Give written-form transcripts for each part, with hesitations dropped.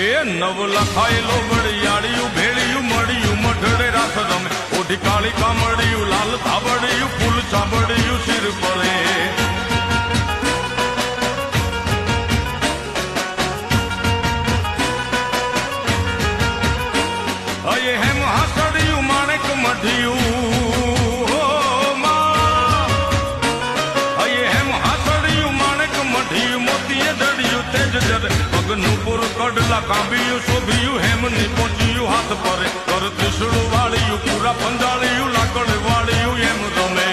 એ નવ લખાયેલો વડિયાળિયું ભેળિયું મળ્યું મઢડે રાસ રમે ઓઢી કાળી કામડિયું લાલ થાબડિયું ફૂલ ચાબડિયું શિર પરે અયે હેમ હાસડિયું માણેક મઢિયું અયે હેમ હાસડિયું માણેક મઢિયું મોતીએ જડિયું તેજ જરે પગનું પુર કડલા કાંબિયું શોભિયું હેમની પહોંચ્યું હાથ પરે કર ત્રિશુળ વાળિયું પૂરા પંજાળિયું લાકડ વાળિયું એમ રમે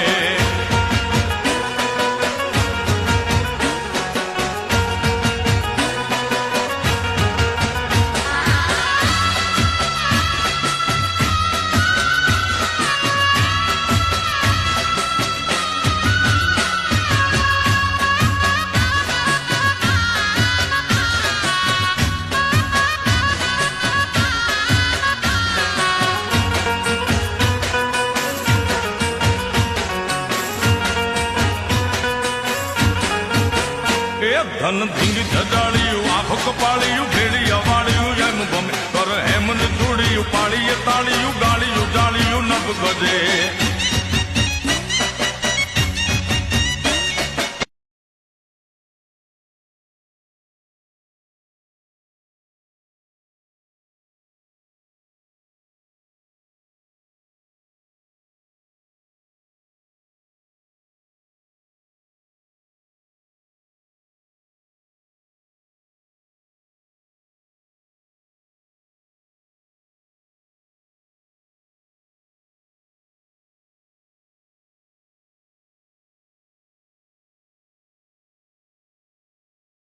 ધન ધીંગ જજાળિયું આંખ કપાળિયું ભેળી અવાળિયું એમ ગમે કર હેમન છોડ્યું પાળીએ તાળિયું ગાળિયું જાળિયું નભ ગજે